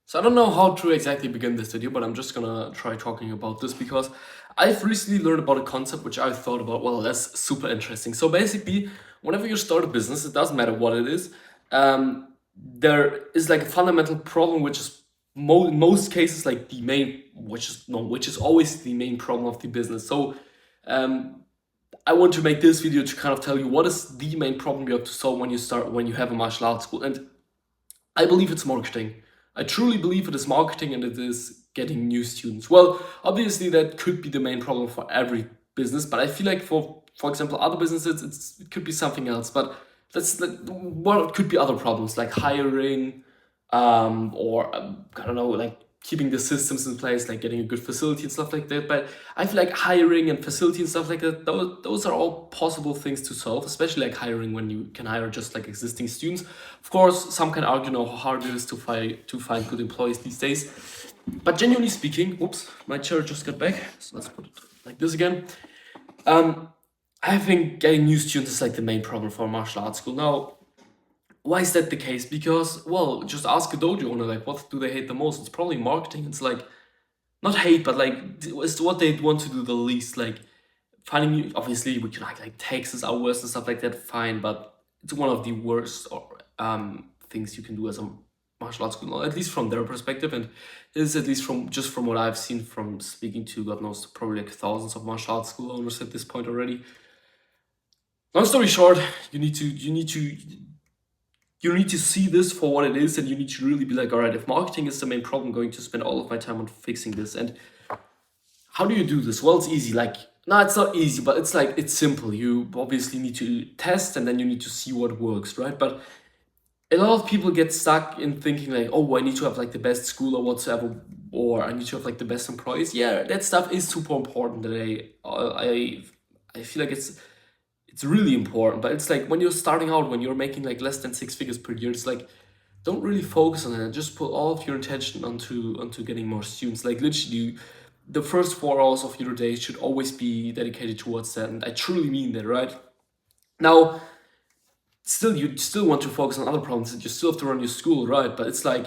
So I don't know how to exactly begin this video, but I'm just gonna try talking about this because I've recently learned about a concept which I thought about, well, that's super interesting. So basically, whenever you start a business, it doesn't matter what it is, there is like a fundamental problem which is in most cases like the main, which is always the main problem of the business. So um, I want to make this video to kind of tell you what is the main problem you have to solve when you have a martial arts school. And I believe it's marketing. I truly believe it is marketing and it is getting new students. Well, obviously that could be the main problem for every business, but I feel like for example, other businesses, it could be something else. But what could be other problems like hiring, or I don't know, like keeping the systems in place, like getting a good facility and stuff like that. But I feel like hiring and facility and stuff like that, those are all possible things to solve, especially like hiring when you can hire just like existing students. Of course, some can argue, how hard it is to find good employees these days. But genuinely speaking, whoops, my chair just got back. So let's put it like this again. I think getting new students is like the main problem for a martial arts school. Now, why is that the case? Because, well, just ask a dojo owner, like, what do they hate the most? It's probably marketing. It's like, not hate, but like, it's what they want to do the least. Like, finding new, obviously, we can like taxes are worse and stuff like that, fine, but it's one of the worst things you can do as a martial arts school, at least from their perspective. And it is at least from what I've seen from speaking to, God knows, probably like thousands of martial arts school owners at this point already. Long story short, you need to see this for what it is, and you need to really be like, all right, if marketing is the main problem, I'm going to spend all of my time on fixing this. And how do you do this? Well, it's easy. Like, no, it's not easy, but it's like, it's simple. You obviously need to test and then you need to see what works, right? But a lot of people get stuck in thinking like, oh, I need to have like the best school or whatsoever, or I need to have like the best employees. Yeah, that stuff is super important. That I feel like it's really important, but it's like when you're starting out, when you're making like less than 6 figures per year, it's like, don't really focus on it. Just put all of your attention onto getting more students. Like literally, the first 4 hours of your day should always be dedicated towards that, and I truly mean that, right? Now, still, you still want to focus on other problems, and you still have to run your school, right? But it's like,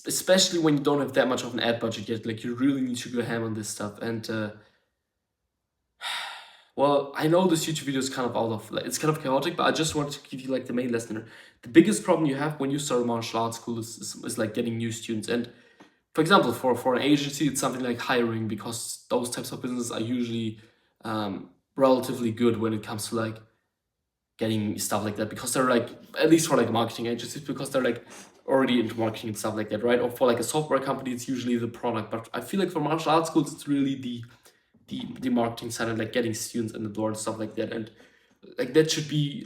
especially when you don't have that much of an ad budget yet, like you really need to go ham on this stuff. And well, I know this YouTube video is kind of like, it's kind of chaotic, but I just wanted to give you like the main lesson. The biggest problem you have when you start a martial arts school is like getting new students. And for example, for an agency, it's something like hiring, because those types of businesses are usually relatively good when it comes to like getting stuff like that, because they're like, at least for like marketing agencies, because they're like already into marketing and stuff like that, right? Or for like a software company, it's usually the product. But I feel like for martial arts schools, it's really the marketing side and like getting students in the door and stuff like that. And like that should be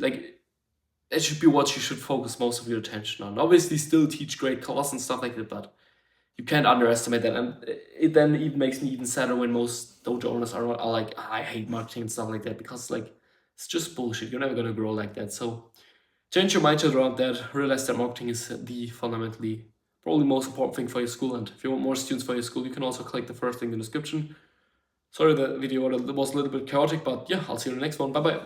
what you should focus most of your attention on. Obviously still teach great class and stuff like that, but you can't underestimate that. And it then even makes me even sadder when most dojo owners are like, I hate marketing and stuff like that, because like it's just bullshit. You're never gonna grow like that. So change your mindset around that. Realize that marketing is the fundamentally probably most important thing for your school. And if you want more students for your school, you can also click the first link in the description. Sorry, the video was a little bit chaotic, but yeah, I'll see you in the next one. Bye bye.